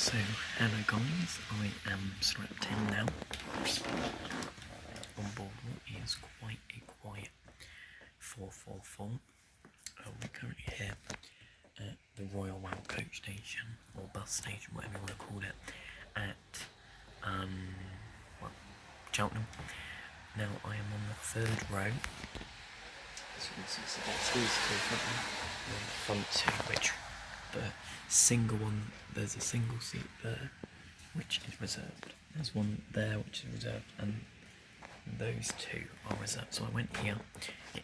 So, hello guys, I am strapped in now. On board what is quite a quiet 444. We're currently here at the Royal Well coach station, or bus station, whatever you want to call it, at Cheltenham. Now I am on the third row. As you can see, so that's these two front two, which the single one, there's a single seat there which is reserved. There's one there which is reserved, and those two are reserved. So I went here. The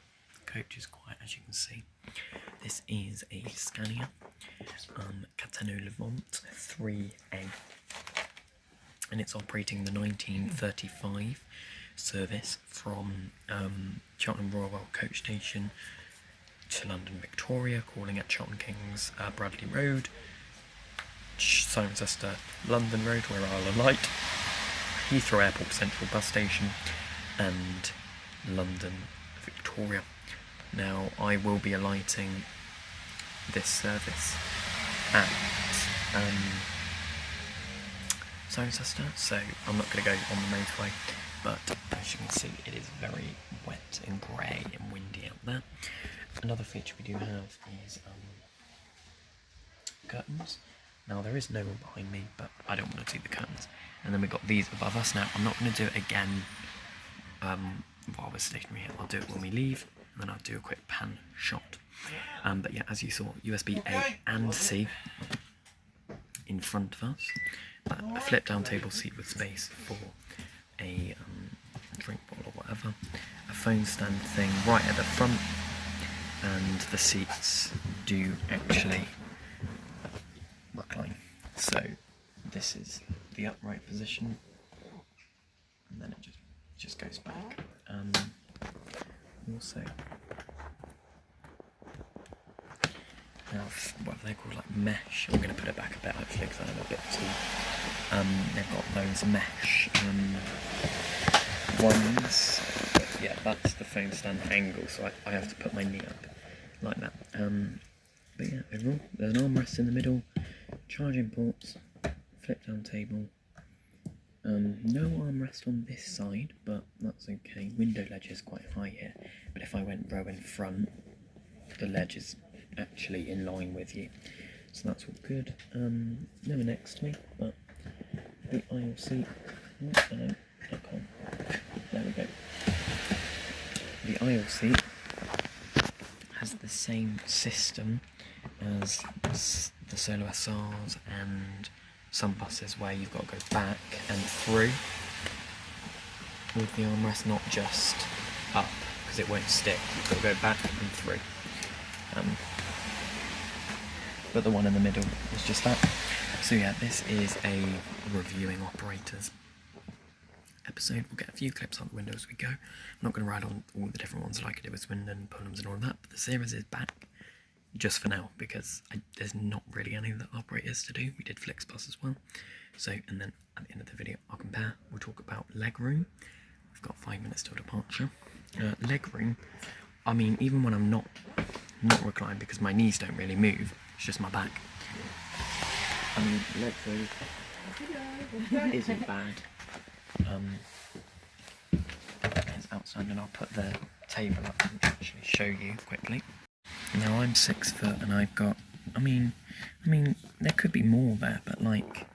coach is quiet, as you can see. This is a Scania Catano Levant 3A, and it's operating the 1935 service from Cheltenham Royal Well coach station to London Victoria, calling at Cheltenham Kings Bradley Road, Cirencester London Road, where I'll alight, Heathrow Airport Central Bus Station, and London Victoria. Now I will be alighting this service at Cirencester, so I'm not going to go on the motorway, but as you can see it is very wet and grey and windy out there. Another feature we do have is curtains. Now there is no one behind me, but I don't want to see the curtains. And then we've got these above us. Now I'm not going to do it again while we're stationary here. I'll do it when we leave, and then I'll do a quick pan shot. But yeah, as you saw, USB A and C in front of us. A flip down table seat with space for a drink bottle or whatever. A phone stand thing right at the front, and the seats do actually recline. So this is the upright position, and then it just goes back. Also have what they call like mesh. I'm going to put it back a bit hopefully because I'm a bit too. They've got those mesh ones. Yeah, that's the phone stand angle, so I have to put my knee up like that. But yeah, overall, there's an armrest in the middle, charging ports, flip down table. No armrest on this side, but that's okay. Window ledge is quite high here, but if I went row in front, the ledge is actually in line with you, so that's all good. No one next to me, but the aisle seat. Oh, no, I can't. There we go. The aisle seat has the same system as the Solo SRs and some buses, where you've got to go back and through with the armrest, not just up, because it won't stick. You've got to go back and through. But the one in the middle is just that. So yeah, this is a reviewing operators episode. We'll get a few clips out the window as we go. I'm not going to ride on all the different ones like I did with Swindon, Pullams and all of that, but the series is back just for now, because there's not really any of the operators to do. We did Flixbus as well. So, and then at the end of the video I'll compare. We'll talk about legroom. We've got 5 minutes till departure. Legroom, I mean, even when I'm not reclined, because my knees don't really move, it's just my back. I mean, legroom isn't bad. It's outside, and I'll put the table up and actually show you quickly. Now I'm 6 foot, and I've got, I mean, there could be more there, but like,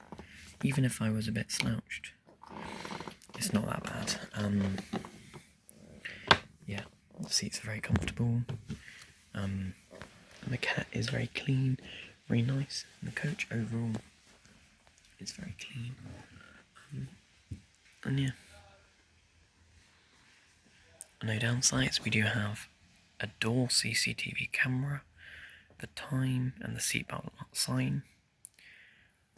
even if I was a bit slouched, it's not that bad. Yeah, the seats are very comfortable. And the cat is very clean, very nice. And the coach overall is very clean. And yeah, no downsides. We do have a door CCTV camera, the time and the seatbelt sign,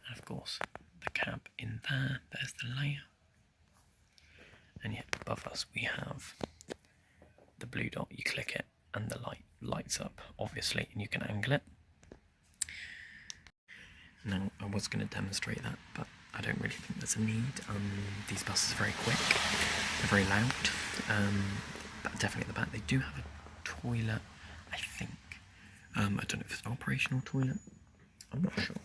and of course the cab in there. There's the layer, and yet above us we have the blue dot. You click it and the light lights up, obviously, and you can angle it. Now I was going to demonstrate that, but I don't really think there's a need. These buses are very quick, they're very loud, but definitely at the back they do have a toilet, I think. I don't know if it's an operational toilet, I'm not sure.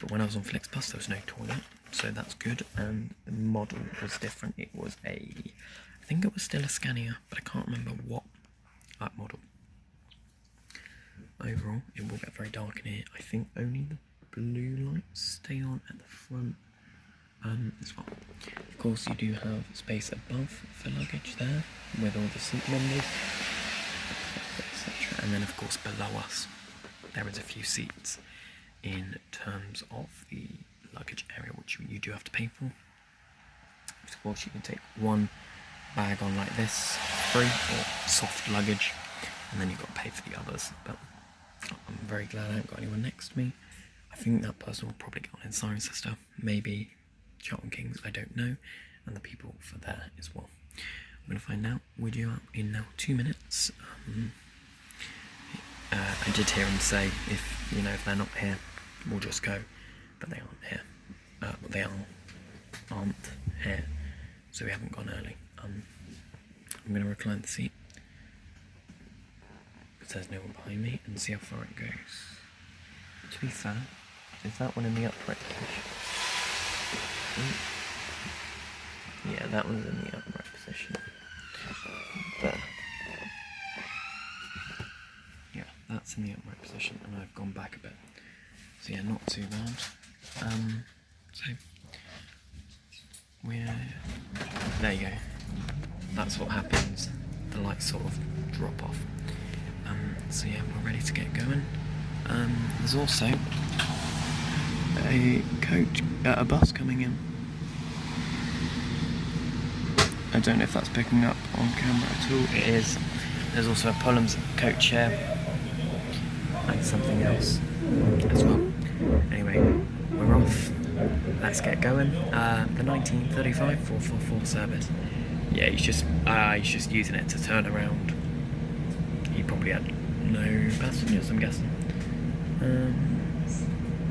But when I was on FlixBus, there was no toilet, so that's good. And the model was different. It was I think it was still a Scania, but I can't remember what model. Overall, it will get very dark in here. I think only the blue lights stay on at the front as well. Of course, you do have space above for luggage there, with all the seat numbers, etc. And then, of course, below us, there is a few seats in terms of the luggage area, which you do have to pay for. Of course, you can take one bag on like this, free or soft luggage, and then you've got to pay for the others. But I'm very glad I haven't got anyone next to me. I think that person will probably get on in Cirencester, maybe Charlton Kings, I don't know, and the people for there as well. I'm going to find out. We do out in now 2 minutes. I did hear him say, if they're not here, we'll just go, but they aren't here. They aren't here, so we haven't gone early. I'm going to recline the seat, because there's no one behind me, and see how far it goes. To be fair, is that one in the upright position? Yeah, that one's in the upright position. There. Yeah, that's in the upright position, and I've gone back a bit. So yeah, not too bad. So there you go. That's what happens. The lights sort of drop off. So yeah, we're ready to get going. There's also a bus coming in. I don't know if that's picking up on camera at all. It is. There's also a Pullum's coach here and something else as well. Anyway, we're off. Let's get going. The 1935 444 service. Yeah, he's just using it to turn around. He probably had no passengers, I'm guessing.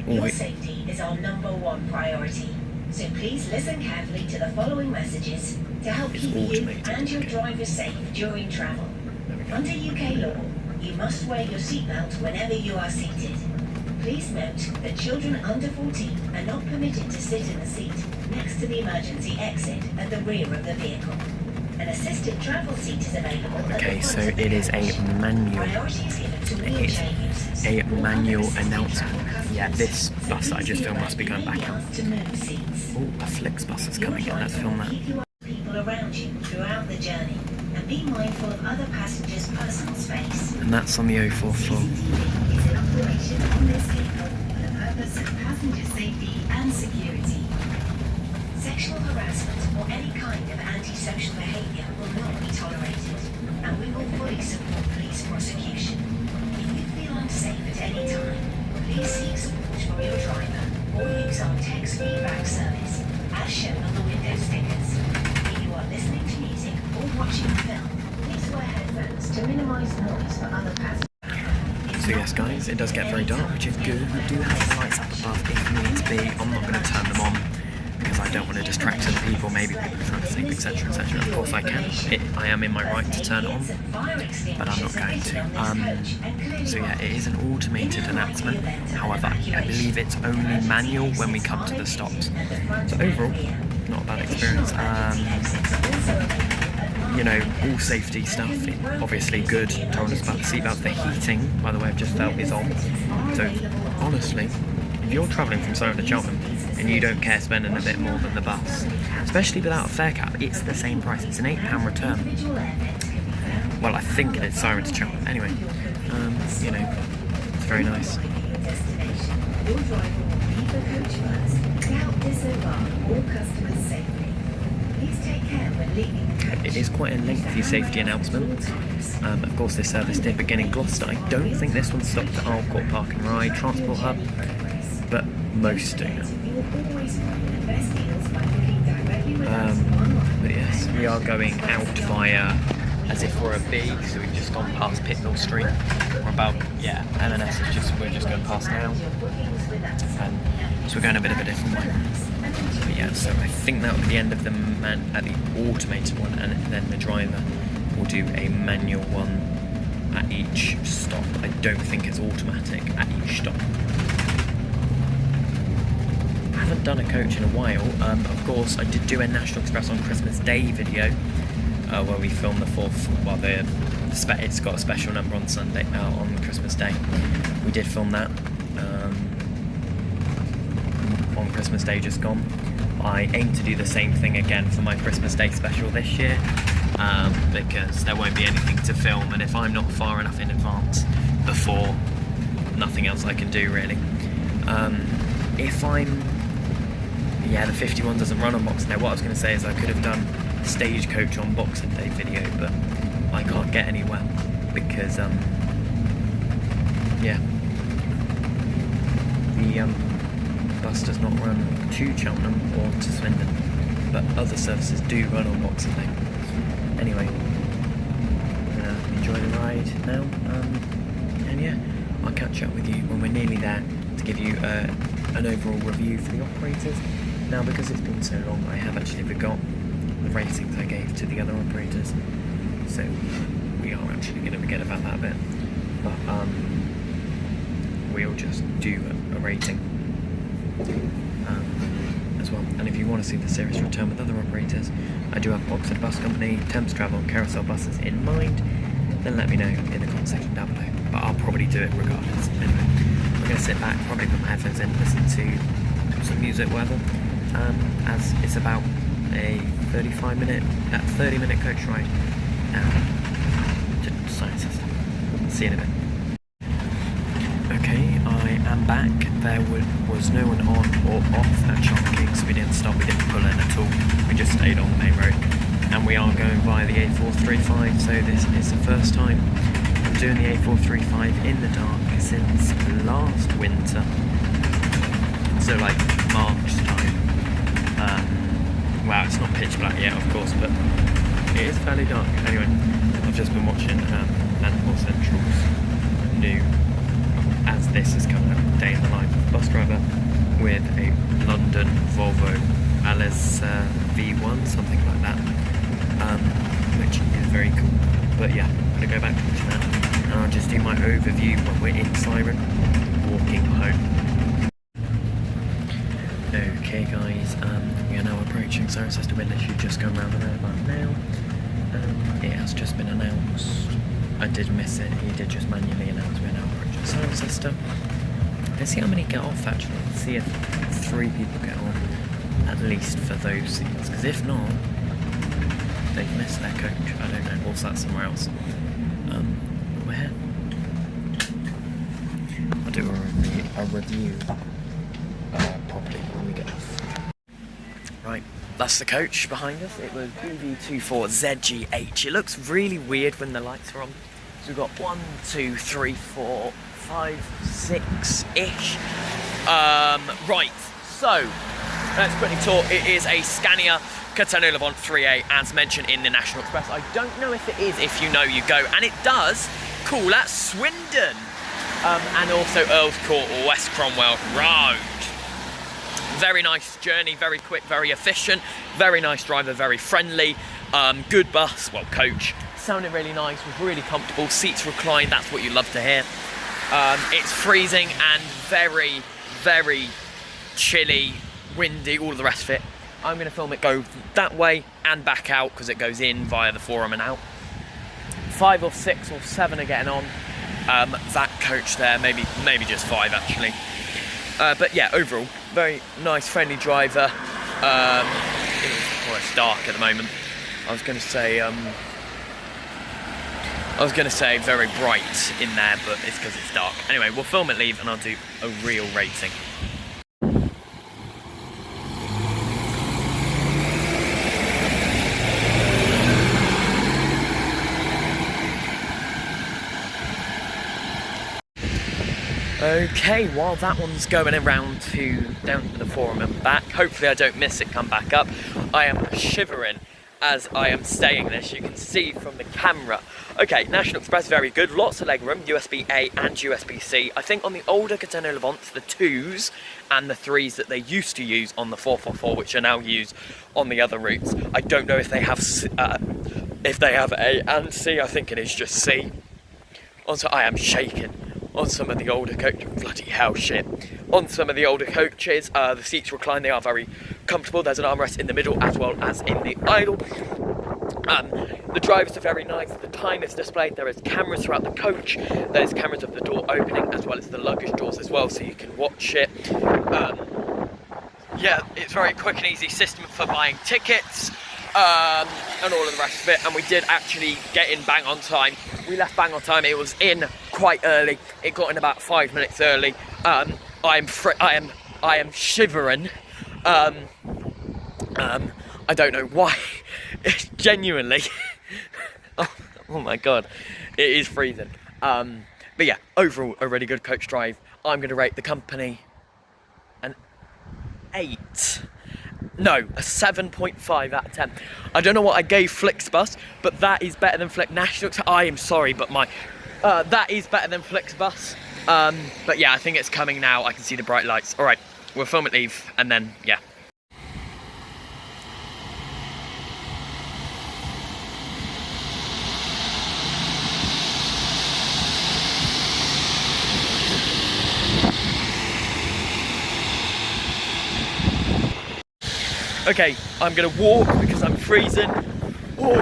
Your safety is our #1 priority, so please listen carefully to the following messages to help keep you and your driver safe during travel. Under UK law, you must wear your seatbelt whenever you are seated. Please note that children under 14 are not permitted to sit in the seat next to the emergency exit at the rear of the vehicle. An assisted travel seat is available. Okay, so it is a manual. It's a manual announcement. Yeah, this bus that I just filmed must be going back out. Oh, a FlixBus is coming in. Let's film that. People around you throughout the journey, and be mindful of other passengers' personal space. And that's on the 044. Is in operation on this vehicle for the purpose of passenger safety and security. Sexual harassment or any kind of antisocial behaviour will not be tolerated, and we will fully support police prosecution. If you feel unsafe at any time, please seek support from your driver or use our text feedback service, as shown on the window stickers. If you are listening to music or watching a film, please wear headphones to minimise noise for other passengers. So yes guys, it does get very dark, which is good. We do have the lights up above if need be. I'm not going to turn them on because I don't want to distract other people, maybe people are trying to sleep, etc, etc. Of course I can. I am in my right to turn it on, but I'm not going to. So yeah, it is an automated announcement. However, I believe it's only manual when we come to the stops. So overall, not a bad experience. All safety stuff, obviously good. Told us about the seatbelt. The heating, by the way, I've just felt is on. So honestly, if you're travelling from Cirencester to Cheltenham and you don't care spending a bit more than the bus, especially without a fare cap, it's the same price. It's an £8 return. Well, I think it is Cirencester to Cheltenham. Anyway, it's very nice. Your driver will leave the coach first to help disembark all customers safely. Please take care when leaving the coach. It is quite a lengthy safety announcement. Of course, this service did begin in Gloucester. I don't think this one stopped at Alcourt Park and Ride Transport Hub, but most do. But yes, we are going out via, as if we're a B, so we've just gone past Pitmill Street. We're about, M&S we're just going past now. So we're going a bit of a different way. But yeah, so I think that will be the end of the automated one, and then the driver will do a manual one at each stop. I don't think it's automatic at each stop. haven't done a coach in a while. Of course, I did do a National Express on Christmas Day video where we filmed the fourth. Well, it's got a special number on Sunday on Christmas Day. We did film that on Christmas Day just gone. I aim to do the same thing again for my Christmas Day special this year, because there won't be anything to film, and if I'm not far enough in advance before, nothing else I can do really. If I'm... Yeah, the 51 doesn't run on Boxing Day. What I was going to say is I could have done Stagecoach on Boxing Day video, but I can't get anywhere because, yeah, the bus does not run to Cheltenham or to Swindon, but other services do run on Boxing Day. Anyway, enjoy the ride now, and yeah, I'll catch up with you when we're nearly there to give you an overall review for the operators. Now, because it's been so long, I have actually forgot the ratings I gave to the other operators, so we are actually going to forget about that a bit, but we'll just do a rating as well. And if you want to see the series return with other operators, I do have Oxford Bus Company, Thames Travel, Carousel buses in mind, then let me know in the comment section down below, but I'll probably do it regardless. Anyway, I'm going to sit back, probably put my headphones in, listen to some music, whatever, as it's about a 30-minute coach ride to Cirencester. See you in a bit. Okay, I am back. There was no one on or off at Cheltenham Kings, so we didn't stop, we didn't pull in at all. We just stayed on the main road. And we are going via the A435, so this is the first time I'm doing the A435 in the dark since last winter. So like March time. Wow, it's not pitch black yet, of course, but it is fairly dark. Anyway, I've just been watching Animal Central's new, as this is coming up, day in the life of a bus driver with a London Volvo Alice V1, something like that, which is very cool. But yeah, I'm going to go back to that, and I'll just do my overview when we're in Siren, walking home. Okay guys, we are now approaching Cirencester. We're literally just going round the roundabout now. It has just been announced. I did miss it, he did just manually announce we're now approaching Cirencester. Let's see how many get off actually. Let's see if 3 people get on, at least for those seats. Because if not, they've missed their coach. I don't know, or sat somewhere else. Where? I'll do a review properly when we get off. Right, that's the coach behind us. It was BV24ZGH. It looks really weird when the lights are on. So we've got 1, 2, 3, 4, 5, 6-ish. Right, so let's quickly talk. It is a Scania Catania Levant 3A, as mentioned in the National Express. I don't know if it is If You Know You Go, and it does call at Swindon, and also Earls Court or West Cromwell Road. Very nice journey, very quick, very efficient, very nice driver, very friendly, good bus, well, coach. Sounded really nice, was really comfortable, seats reclined, that's what you love to hear. It's freezing and very, very chilly, windy, all of the rest of it. I'm going to film it go that way and back out because it goes in via the forum and out. 5 or 6 or 7 are getting on. That coach there, maybe just 5 actually. But yeah, overall, very nice, friendly driver. It's dark at the moment. I was going to say very bright in there, but it's because it's dark. Anyway, we'll film it, leave, and I'll do a real rating. Okay, while that one's going around down to the forum and back, hopefully I don't miss it come back up. I am shivering as I am saying this, you can see from the camera. Okay, National Express, very good, lots of legroom, USB-A and USB-C. I think on the older Catania Levants, the 2s and the 3s that they used to use on the 444, which are now used on the other routes. I don't know if they have A and C, I think it is just C. Also, I am shaking. on some of the older coaches. Bloody hell, shit. On some of the older coaches, the seats recline, they are very comfortable. There's an armrest in the middle as well as in the aisle. The drivers are very nice. The time is displayed. There is cameras throughout the coach. There's cameras of the door opening as well as the luggage doors as well, so you can watch it. Yeah, it's very quick and easy system for buying tickets. And all of the rest of it, and we did actually get in bang on time. We left bang on time. It was in quite early. It got in about 5 minutes early. I am shivering. I don't know why. It's genuinely. oh my god, it is freezing. But yeah, overall a really good coach drive. I'm going to rate the company an 8. No, a 7.5 out of 10. I don't know what I gave Flixbus, but that is better than National. I am sorry, but that is better than Flixbus. But yeah, I think it's coming now. I can see the bright lights. All right, we'll film at Leave, and then yeah. Okay, I'm gonna walk because I'm freezing. Ooh.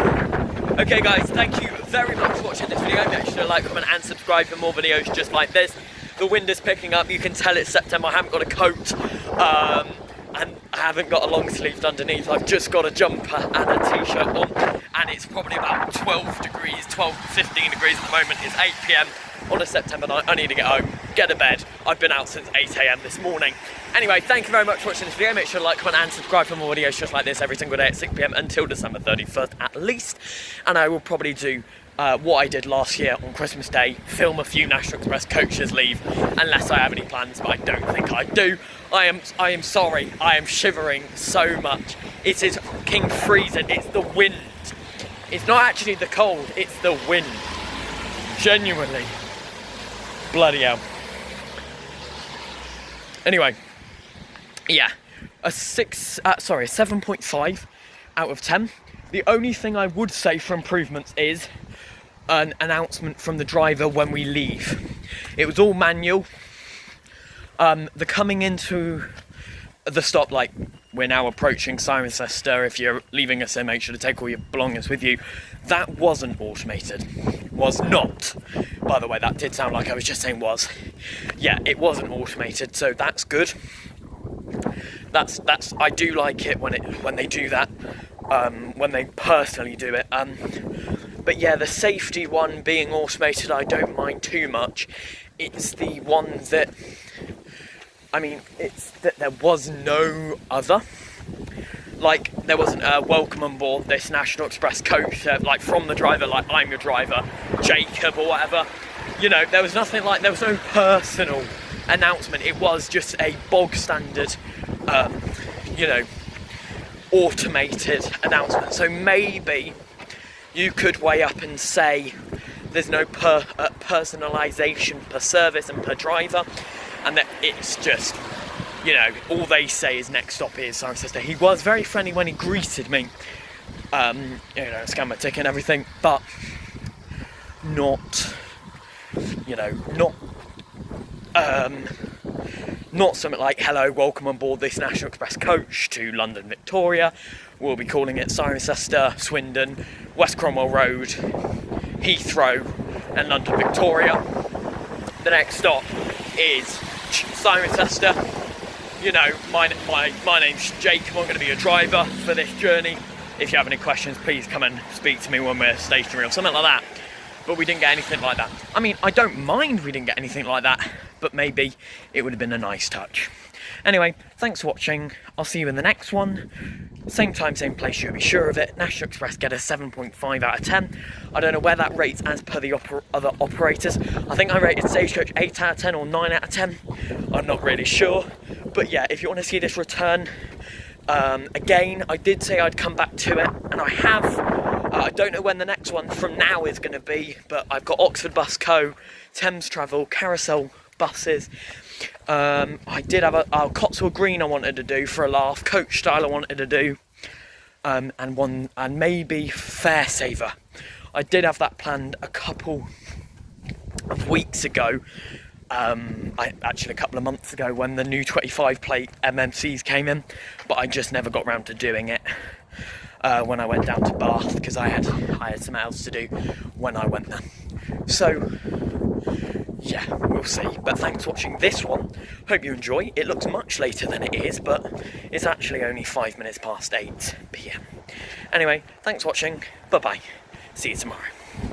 Okay guys, thank you very much for watching this video. Make sure to like, comment and subscribe for more videos just like this. The wind is picking up, you can tell it's September. I haven't got a coat and I haven't got a long sleeve underneath. I've just got a jumper and a t-shirt on, and it's probably about 12 degrees, 12, 15 degrees at the moment. It's 8 PM on a September night. I need to get home, get to bed. I've been out since 8 AM this morning. Anyway, thank you very much for watching this video. Make sure to like, comment and subscribe for more videos just like this every single day at 6 PM until December 31st at least. And I will probably do what I did last year on Christmas Day, film a few National Express coaches leave, unless I have any plans, but I don't think I do. I am sorry, I am shivering so much. It is fucking freezing, it's the wind. It's not actually the cold, it's the wind. Genuinely. Bloody hell. Anyway, yeah, a 7.5 out of 10. The only thing I would say for improvements is an announcement from the driver when we leave. It was all manual. The coming into the stop, like we're now approaching Cirencester, if you're leaving us here, make sure to take all your belongings with you. That wasn't automated. Was not. By the way, that did sound like I was just saying was. Yeah, it wasn't automated, so that's good. That's I do like it when they do that, when they personally do it. But yeah, the safety one being automated, I don't mind too much. It's the one that, I mean, it's that there was no other. Like, there wasn't a welcome on board this National Express coach, like from the driver, like I'm your driver, Jacob or whatever. You know, there was nothing like, there was no personal announcement. It was just a bog standard, you know, automated announcement. So maybe you could weigh up and say there's no personalisation per service and per driver, and that it's just, you know, all they say is next stop is Cirencester. He was very friendly when he greeted me, you know, scanned my ticket and everything, but not, you know, not something like, hello, welcome on board this National Express coach to London Victoria. We'll be calling it Cirencester, Swindon, West Cromwell Road, Heathrow and London Victoria. The next stop is Cirencester. You know, my name's Jacob, I'm going to be your driver for this journey. If you have any questions, please come and speak to me when we're stationary or something like that. But we didn't get anything like that. I mean, I don't mind we didn't get anything like that, but maybe it would have been a nice touch. Anyway, thanks for watching. I'll see you in the next one. Same time, same place, you'll be sure of it. National Express get a 7.5 out of 10. I don't know where that rates as per the other operators. I think I rated Stagecoach 8 out of 10 or 9 out of 10. I'm not really sure. But yeah, if you want to see this return, again, I did say I'd come back to it, and I have. I don't know when the next one from now is going to be, but I've got Oxford Bus Co, Thames Travel, Carousel buses. I did have a Cotswold Green I wanted to do for a laugh, Coach Style I wanted to do, and maybe Fairsaver. I did have that planned a couple of weeks ago, Actually a couple of months ago when the new 25 plate MMCs came in, but I just never got round to doing it when I went down to Bath, because I had something else to do when I went there. So yeah, we'll see. But thanks for watching this one. Hope you enjoy. It looks much later than it is, but it's actually only 5 minutes past 8 PM. Anyway, thanks for watching. Bye bye. See you tomorrow.